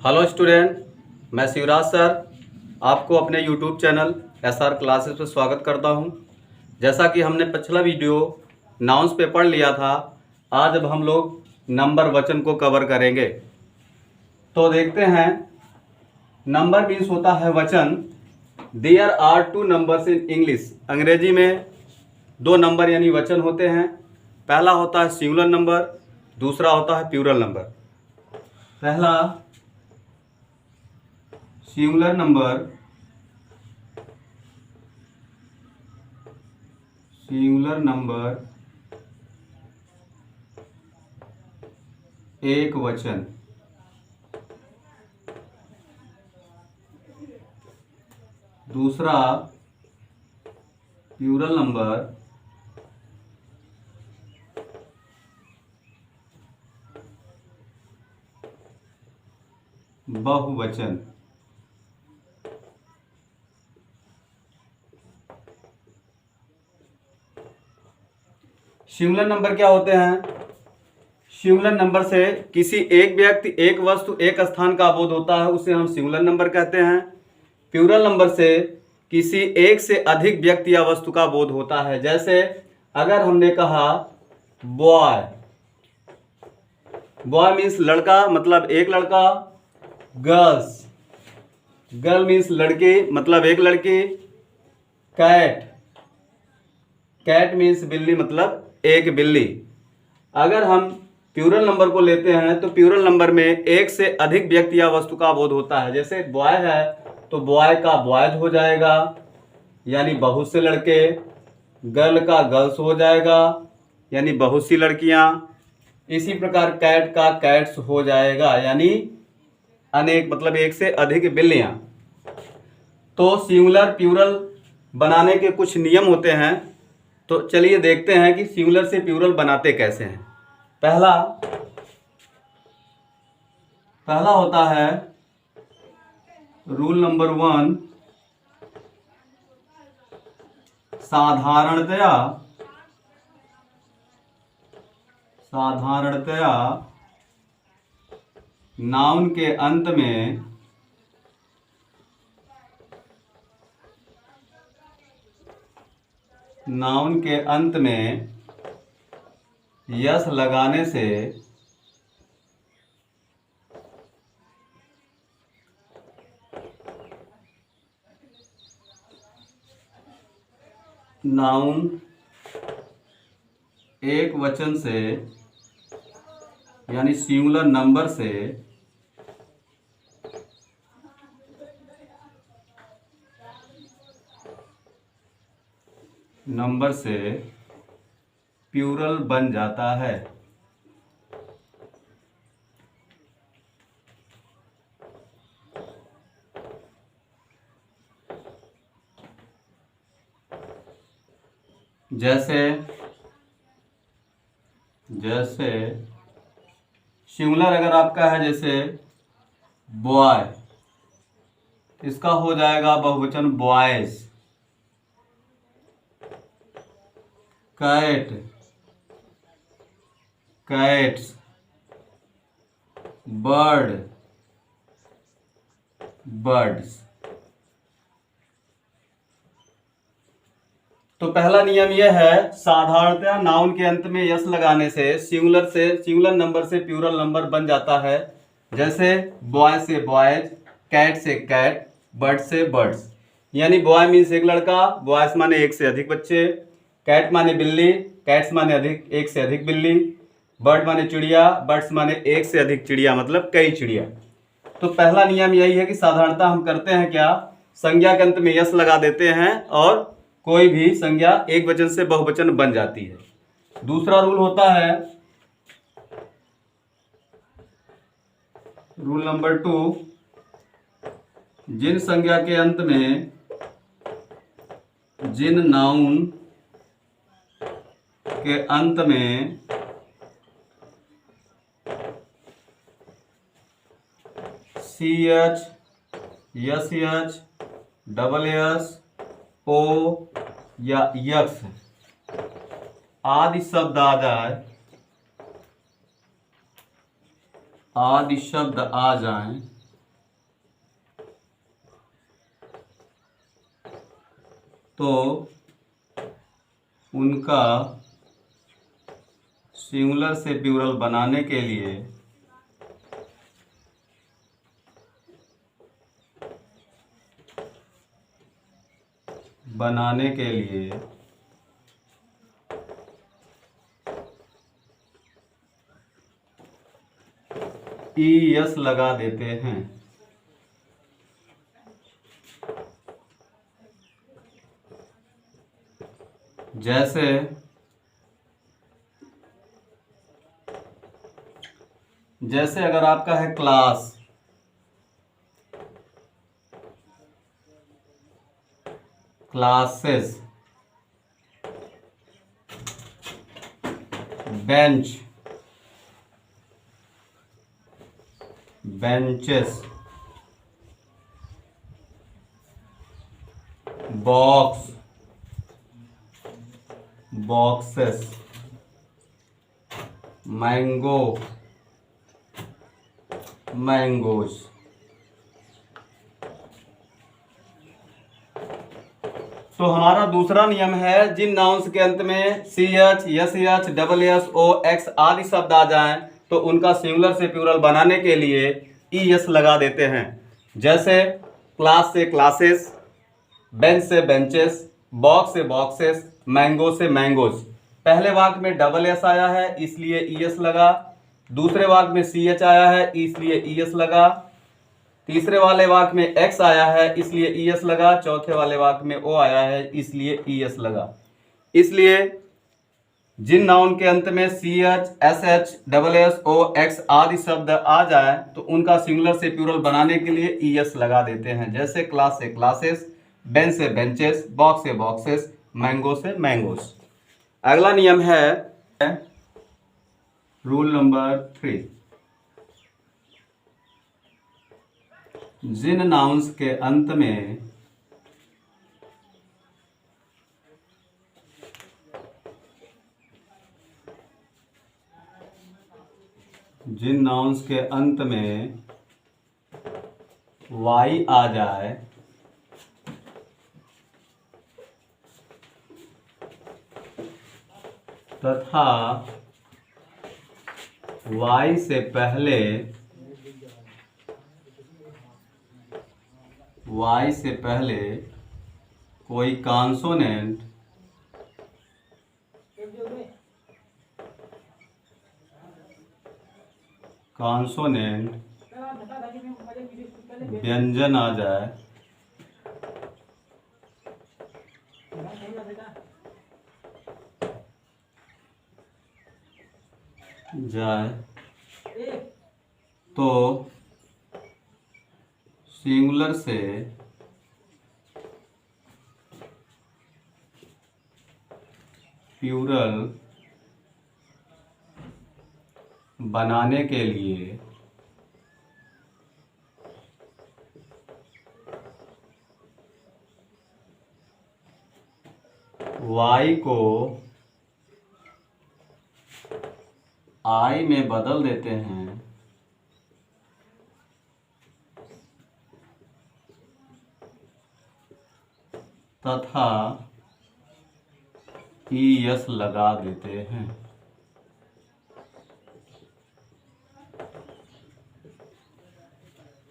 Hello student, मैं Shivraj sir आपको अपने यूट्यूब चैनल SR क्लासेस पर स्वागत करता हूं। जैसा कि हमने पिछला वीडियो नाउन्स पे पढ़ लिया था, आज अब हम लोग नंबर वचन को कवर करेंगे। तो देखते हैं, नंबर मीन्स होता है वचन। There are two numbers in English. अंग्रेजी में दो नंबर यानी वचन होते हैं। पहला होता है सिंगुलर नंबर, दूसरा होता है प्लूरल नंबर। पहला सिंगुलर नंबर, एक वचन। दूसरा प्लूरल नंबर, बहुवचन। सिंगुलर नंबर क्या होते हैं? सिंगुलर नंबर से किसी एक व्यक्ति, एक वस्तु, एक स्थान का बोध होता है, उसे हम सिंगुलर नंबर कहते हैं। प्लूरल नंबर से किसी एक से अधिक व्यक्ति या वस्तु का बोध होता है। जैसे अगर हमने कहा बॉय, बॉय मीन्स लड़का, मतलब एक लड़का। गर्ल्स, गर्ल मीन्स लड़की, मतलब एक लड़की। कैट, कैट मीन्स बिल्ली, मतलब एक बिल्ली। अगर हम प्लूरल नंबर को लेते हैं तो प्लूरल नंबर में एक से अधिक व्यक्ति या वस्तु का बोध होता है। जैसे बॉय है तो बॉय का बॉयज हो जाएगा, यानी बहुत से लड़के। गर्ल का गर्ल्स हो जाएगा, यानी बहुत सी लड़कियां। इसी प्रकार कैट का कैट्स हो जाएगा, यानी अनेक, मतलब एक से अधिक बिल्लियां। तो सिंगुलर प्लूरल बनाने के कुछ नियम होते हैं। तो चलिए देखते हैं कि सिंगुलर से प्लूरल बनाते कैसे हैं। पहला होता है रूल नंबर 1, साधारणतया नाउन के अंत में यस लगाने से नाउन एक वचन से यानी सिंगुलर नंबर से प्लूरल बन जाता है। जैसे सिंगुलर अगर आपका है, जैसे बॉय, इसका हो जाएगा बहुवचन boys. Cat, cats. Bird, birds. तो पहला नियम यह है, साधारणतया नाउन के अंत में यस लगाने से सिंगुलर नंबर से प्लूरल नंबर बन जाता है। जैसे बॉय से बॉयज, कैट से कैट, बर्ड से बर्ड्स। यानी बॉय मीन्स एक लड़का, बॉयज माने एक से अधिक बच्चे। कैट माने बिल्ली, कैट्स माने एक से अधिक बिल्ली। बर्ड माने चिड़िया, बर्ड्स माने एक से अधिक चिड़िया, मतलब कई चिड़िया। तो पहला नियम यही है कि साधारणतः हम करते हैं क्या, संज्ञा के अंत में यस लगा देते हैं और कोई भी संज्ञा एक वचन से बहुवचन बन जाती है। दूसरा रूल होता है रूल नंबर 2, जिन संज्ञा के अंत में, जिन नाउन के अंत में CH, SH, SS, O या यक्स आदि शब्द आ जाए, आदि शब्द आ जाएं तो उनका सिंगुलर से प्लूरल बनाने के लिए ES लगा देते हैं। जैसे अगर आपका है class, classes, bench, benches, box, boxes, mango, mangoes. तो हमारा दूसरा नियम है, जिन नाउन्स के अंत में CH, SH, SSOX आदि शब्द आ जाएं तो उनका सिंगुलर से प्लूरल बनाने के लिए ES लगा देते हैं। जैसे क्लास से क्लासेस, बेंच से बेंचेस, बॉक्स से बॉक्सेस, मैंगो से मैंगोज। पहले वाक्य में SS आया है इसलिए ES लगा, दूसरे वाक्य में CH आया है इसलिए ES लगा, तीसरे वाले वाक्य में X आया है इसलिए ES लगा, चौथे वाले वाक्य में O आया है इसलिए ES लगा। इसलिए जिन नाउन के अंत में CH, SH, SSOX आदि शब्द आ जाए तो उनका सिंगुलर से प्लूरल बनाने के लिए ES लगा देते हैं। जैसे क्लास से क्लासेस, बेंच से बेंचेस, बॉक्स से बॉक्सेस, मैंगो से मैंगोस। अगला नियम है रूल नंबर 3। जिन नाउन्स के अंत में Y आ जाए तथा Y से पहले कोई कॉन्सोनेंट व्यंजन आ जाए तो सिंगुलर से प्लूरल बनाने के लिए Y को I में बदल देते हैं तथा ES लगा देते हैं।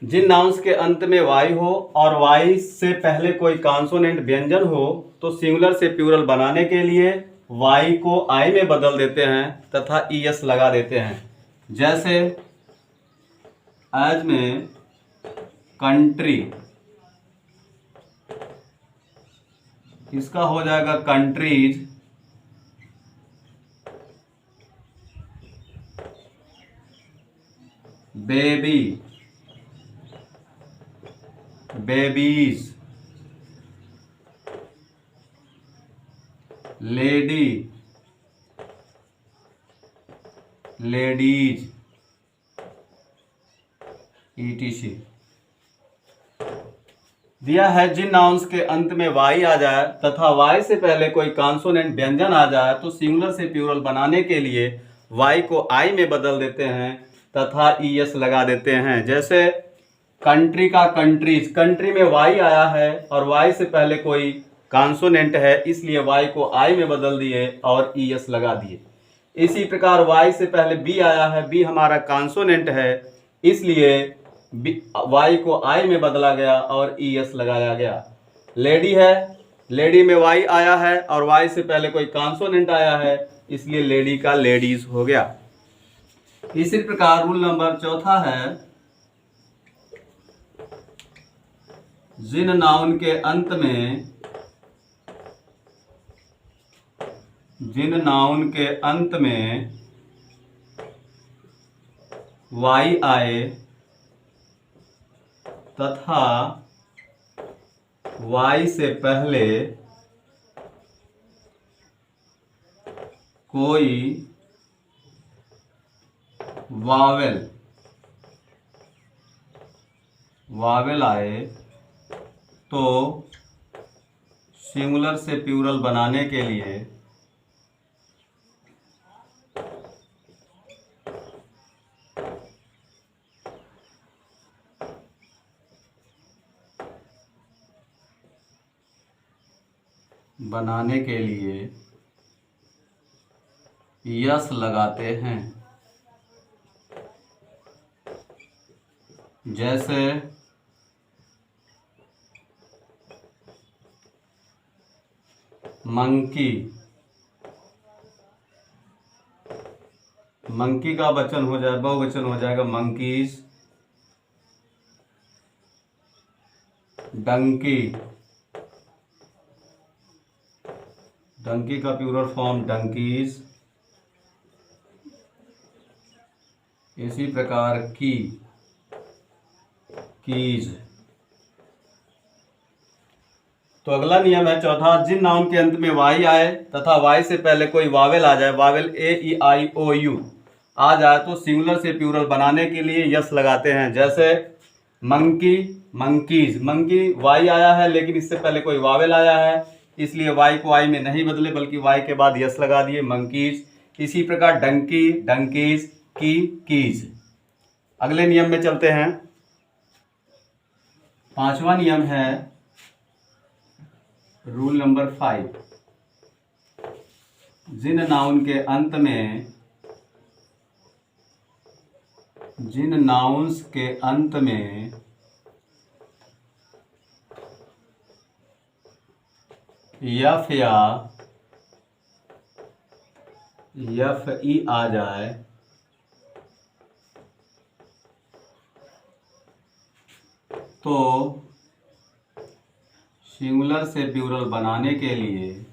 जिन नाउन्स के अंत में Y हो और Y से पहले कोई कॉन्सोनेंट व्यंजन हो तो सिंगुलर से प्लूरल बनाने के लिए Y को I में बदल देते हैं तथा ES लगा देते हैं। जैसे आज में कंट्री, इसका हो जाएगा countries, baby, babies, lady, ladies, ETC दिया है। जिन नाउन्स के अंत में Y आ जाए तथा Y से पहले कोई कॉन्सोनेंट व्यंजन आ जाए तो सिंगुलर से प्लूरल बनाने के लिए Y को I में बदल देते हैं तथा ES लगा देते हैं। जैसे कंट्री का कंट्रीज, कंट्री में Y आया है और Y से पहले कोई कॉन्सोनेंट है, इसलिए y को I में बदल दिए और ES लगा दिए। इसी प्रकार y से पहले b आया है, b हमारा कॉन्सोनेंट है, इसलिए y को I में बदला गया और ES लगाया गया। लेडी है, लेडी में y आया है और y से पहले कोई कॉन्सोनेंट आया है, इसलिए लेडी का लेडीज हो गया। इसी प्रकार रूल नंबर चौथा है, जिन नाउन के अंत में y आए तथा y से पहले कोई वावेल आए तो सिंगुलर से प्लूरल बनाने के लिए यस लगाते हैं। जैसे मंकी, मंकी का वचन हो जाए, बहुवचन हो जाएगा मंकीज। डंकी, डंकी का प्लूरल फॉर्म डंकीज। इसी प्रकार कीज। तो अगला नियम है चौथा, जिन नाउन के अंत में y आए तथा y से पहले कोई वावेल आ जाए, वावेल A-E-I-O-U आ जाए तो सिंगुलर से प्लूरल बनाने के लिए यस लगाते हैं। जैसे मंकी, मंकीज। मंकी y आया है लेकिन इससे पहले कोई वावेल आया है, इसलिए y को I में नहीं बदले बल्कि y के बाद यस लगा दिए, मंकीज। इसी प्रकार डंकी, डंकीज, कीज। अगले नियम में चलते हैं। पांचवा नियम है रूल नंबर 5, जिन नाउन के अंत में यफ या ई आ जाए तो सिंगुलर से प्लूरल बनाने के लिए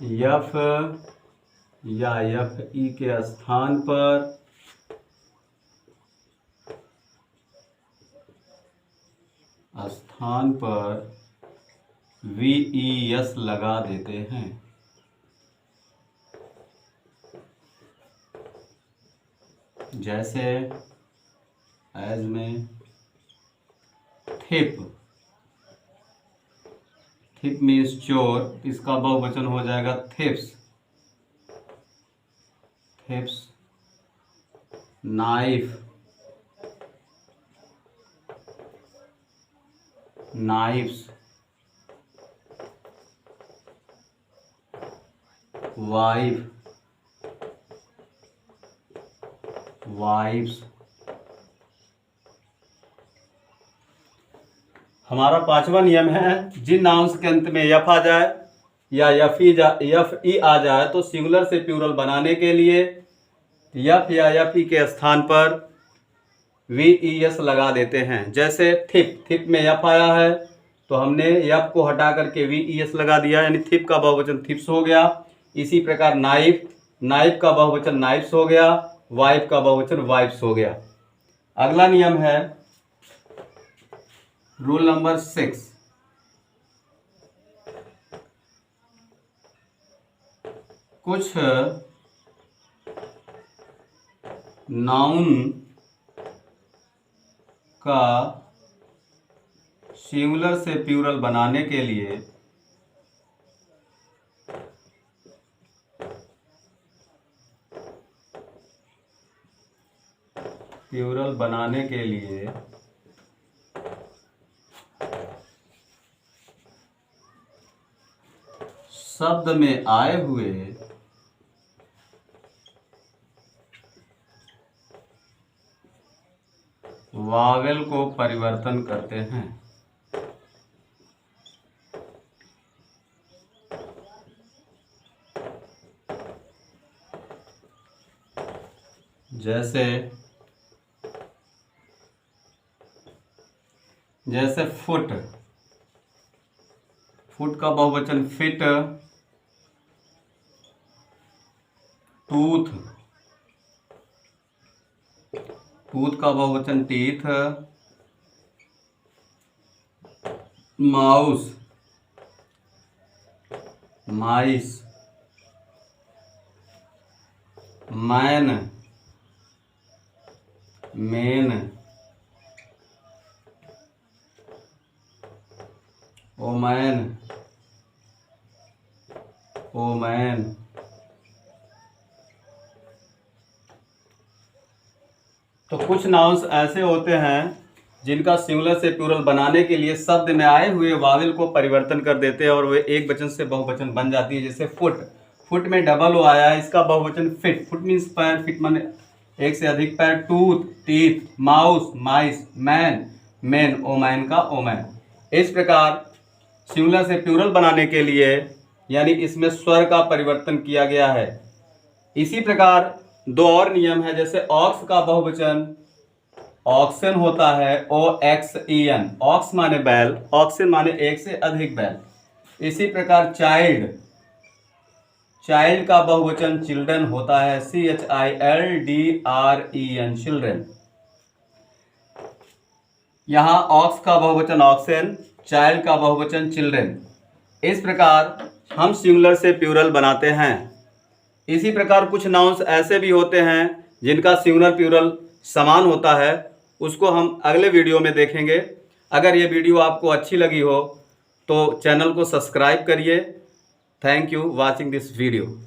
यफ या यफ ई के स्थान पर VES लगा देते हैं। जैसे एज में थिप, थिप मीन्स चोर, इसका बहुवचन हो जाएगा थिप्स। थिप्स। Knife, knifes. Wife, wifes. हमारा पांचवा नियम है, जिन नाउन्स के अंत में यफ आ जाए या यफ ई आ जाए तो सिंगुलर से प्लूरल बनाने के लिए यफ या यफ ई के स्थान पर VES लगा देते हैं। जैसे थिप, थिप में यफ आया है तो हमने यफ को हटा करके VES लगा दिया, यानी थिप का बहुवचन थिप्स हो गया। इसी प्रकार नाइफ, नाइफ का बहुवचन नाइफ्स हो गया, वाइफ का बहुवचन वाइफ्स हो गया। अगला नियम है रूल नंबर 6, कुछ नाउन का सिंगुलर से प्लूरल बनाने के लिए शब्द में आए हुए वावेल को परिवर्तन करते हैं। जैसे फुट, फुट का बहुवचन फिट, टूथ, टूथ का बहुवचन टीथ, माउस, माइस, मैन, मेन, ओमैन, ओमैन। तो कुछ नाउन्स ऐसे होते हैं जिनका सिंगुलर से प्लूरल बनाने के लिए शब्द में आए हुए वावेल को परिवर्तन कर देते हैं और वे एक वचन से बहुवचन बन जाती है। जैसे फुट, फुट में डबल ओ आया है, इसका बहुवचन फिट, फुट मीन्स पैर, फिट माने एक से अधिक पैर, टूथ, टीथ, माउस, माइस, मैन, मेन, ओमैन का ओमैन। इस प्रकार सिंगुलर से प्लूरल बनाने के लिए यानी इसमें स्वर का परिवर्तन किया गया है। इसी प्रकार दो और नियम है। जैसे ऑक्स का बहुवचन ऑक्सन होता है, OXEN, ऑक्स माने बैल, ऑक्सन माने एक से अधिक बैल। इसी प्रकार चाइल्ड, चाइल्ड का बहुवचन चिल्ड्रन होता है, CHILDREN, चिल्ड्रन। यहाँ ऑक्स का बहुवचन ऑक्सन, चाइल्ड का बहुवचन चिल्ड्रन। इस प्रकार हम सिंगुलर से प्लूरल बनाते हैं। इसी प्रकार कुछ नाउन्स ऐसे भी होते हैं जिनका सिंगुलर प्लूरल समान होता है, उसको हम अगले वीडियो में देखेंगे। अगर ये वीडियो आपको अच्छी लगी हो तो चैनल को सब्सक्राइब करिए। Thank you watching this video.